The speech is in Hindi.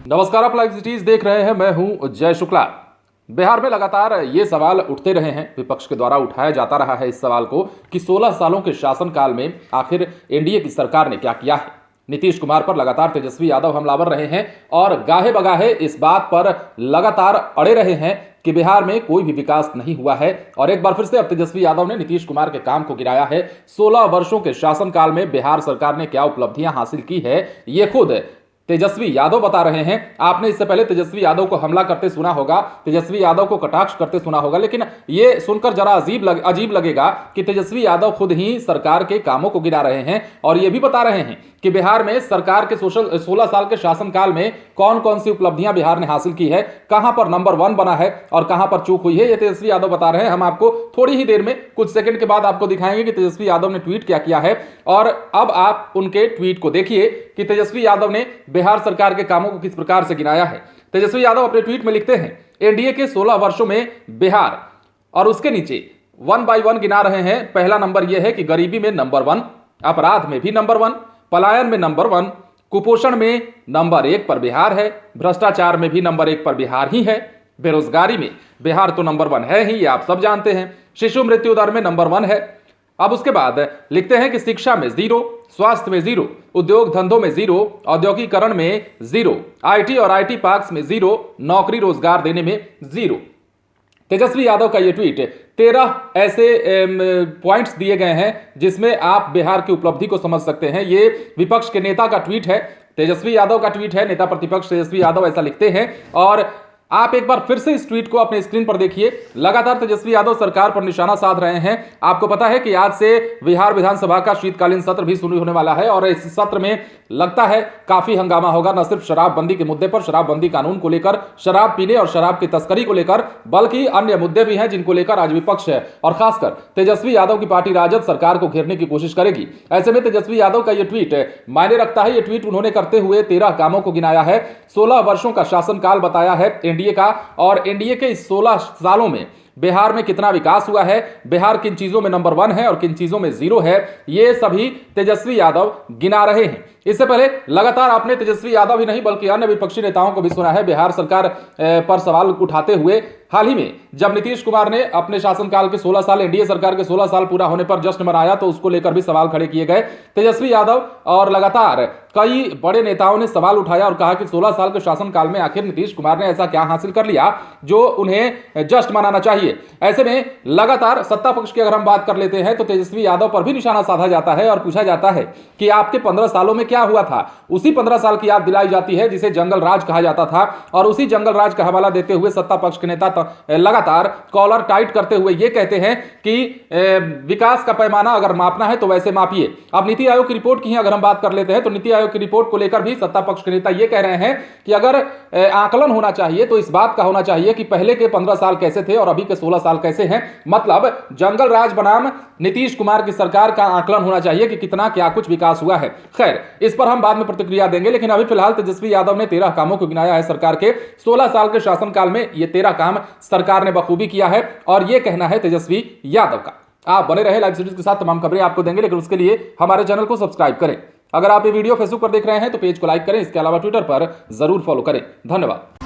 नमस्कार, आप लाइव सिटीज देख रहे हैं। मैं हूं जय शुक्ला। बिहार में लगातार ये सवाल उठते रहे हैं, विपक्ष के द्वारा उठाया जाता रहा है इस सवाल को कि 16 सालों के शासनकाल में आखिर एनडीए की सरकार ने क्या किया है। नीतीश कुमार पर लगातार तेजस्वी यादव हमलावर रहे हैं और गाहे बगाहे इस बात पर लगातार अड़े रहे हैं कि बिहार में कोई भी विकास नहीं हुआ है। और एक बार फिर से अब तेजस्वी यादव ने नीतीश कुमार के काम को गिराया है। 16 वर्षों के शासनकाल में बिहार सरकार ने क्या उपलब्धियां हासिल की है, ये खुद तेजस्वी यादव बता रहे हैं। आपने इससे पहले तेजस्वी यादव को हमला करते सुना होगा, तेजस्वी यादव को कटाक्ष करते सुना होगा, लेकिन यह सुनकर जरा अजीब लगेगा कि तेजस्वी यादव खुद ही सरकार के कामों को गिरा रहे हैं और यह भी बता रहे हैं कि बिहार में सरकार के 16 साल के शासनकाल में कौन कौन सी उपलब्धियां बिहार ने हासिल की है, कहां पर नंबर 1 बना है और कहां पर चूक हुई है, यह तेजस्वी यादव बता रहे हैं। हम आपको थोड़ी ही देर में, कुछ सेकंड के बाद आपको दिखाएंगे कि तेजस्वी यादव ने ट्वीट क्या किया है। और अब आप उनके ट्वीट को देखिए कि तेजस्वी यादव ने बिहार सरकार के कामों को किस प्रकार से गिनाया है। तेजस्वी यादव अपने ट्वीट में लिखते हैं, एनडीए के 16 वर्षों में बिहार, और उसके नीचे 1 बाय 1 गिना रहे हैं। पहला नंबर यह है कि गरीबी में नंबर 1, अपराध में भी नंबर 1, पलायन में नंबर 1, कुपोषण में नंबर 1 पर बिहार है, भ्रष्टाचार में भी नंबर 1 पर बिहार ही है, बेरोजगारी में बिहार तो नंबर 1 है ही, ये आप सब जानते हैं, शिशु मृत्यु दर में नंबर 1 है। अब उसके बाद लिखते हैं कि शिक्षा में 0, स्वास्थ्य में 0, उद्योग धंधों में 0, औद्योगिकरण में 0, आईटी और आईटी पार्क्स में 0, नौकरी रोजगार देने में 0। तेजस्वी यादव का यह ट्वीट 13 ऐसे पॉइंट्स दिए गए हैं जिसमें आप बिहार की उपलब्धि को समझ सकते हैं। ये विपक्ष के नेता का ट्वीट है, तेजस्वी यादव का ट्वीट है। नेता प्रतिपक्ष तेजस्वी यादव ऐसा लिखते हैं। और आप एक बार फिर से इस ट्वीट को अपने स्क्रीन पर देखिए। लगातार तेजस्वी यादव सरकार पर निशाना साध रहे हैं। आपको पता है कि आज से बिहार विधानसभा का शीतकालीन सत्र भी शुरू होने वाला है और इस सत्र में लगता है काफी हंगामा होगा, न सिर्फ शराबबंदी के मुद्दे पर, शराबबंदी कानून को लेकर, शराब पीने और शराब की तस्करी को लेकर, बल्कि अन्य मुद्दे भी हैं जिनको लेकर आज विपक्ष है और खासकर तेजस्वी यादव की पार्टी राजद सरकार को घेरने की कोशिश करेगी। ऐसे में तेजस्वी यादव का यह ट्वीट मायने रखता है। यह ट्वीट उन्होंने करते हुए 13 कामों को गिनाया है, 16 वर्षों का शासनकाल बताया है एनडीए का, और एनडीए के इस 16 सालों में बिहार में कितना विकास हुआ है, बिहार किन चीजों में नंबर 1 है और किन चीजों में 0 है, ये सभी तेजस्वी यादव गिना रहे हैं। इससे पहले लगातार आपने तेजस्वी यादव ही नहीं बल्कि अन्य विपक्षी नेताओं को भी सुना है बिहार सरकार पर सवाल उठाते हुए। हाल ही में जब नीतीश कुमार ने अपने शासनकाल के 16 साल, एनडीए सरकार के 16 साल पूरा होने पर जश्न मनाया, तो उसको लेकर भी सवाल खड़े किए गए। तेजस्वी यादव और लगातार कई बड़े नेताओं ने सवाल उठाया और कहा कि 16 साल के शासनकाल में आखिर नीतीश कुमार ने ऐसा क्या हासिल कर लिया जो उन्हें जश्न मनाना चाहिए। ऐसे में लगातार सत्ता पक्ष की अगर हम बात कर लेते हैं तो तेजस्वी यादव पर भी निशाना साधा जाता है और पूछा जाता है कि आपके 15 सालों में क्या हुआ था। उसी 15 साल की याद दिलाई जाती है जिसे जंगल राज कहा जाता था, और उसी जंगल राज का हवाला देते हुए सत्ता पक्ष के नेता लगातार कॉलर टाइट करते हुए यह कहते हैं कि विकास का पैमाना अगर मापना है तो वैसे मापिए। अब नीति आयोग की रिपोर्ट की अगर हम बात कर लेते हैं तो नीति आयोग की रिपोर्ट को लेकर भी सत्ता पक्ष के नेता यह कह रहे हैं कि अगर आकलन होना चाहिए तो इस बात का होना चाहिए कि पहले के 15 साल कैसे थे और अभी के 16 साल कैसे हैं। मतलब जंगल राज बनाम नीतीश कुमार की सरकार का आकलन होना चाहिए कि कितना क्या कुछ विकास हुआ है। खैर, इस पर हम बाद में प्रतिक्रिया देंगे, लेकिन अभी फिलहाल तेजस्वी यादव ने 13 कामों को गिनाया है सरकार के 16 साल के शासनकाल में। ये 13 काम सरकार ने बखूबी किया है और यह कहना है तेजस्वी यादव का। आप बने रहे लाइव सीरीज के साथ, तमाम खबरें आपको देंगे, लेकिन उसके लिए हमारे चैनल को सब्सक्राइब करें। अगर आप ये वीडियो फेसबुक पर देख रहे हैं तो पेज को लाइक करें, इसके अलावा ट्विटर पर जरूर फॉलो करें। धन्यवाद।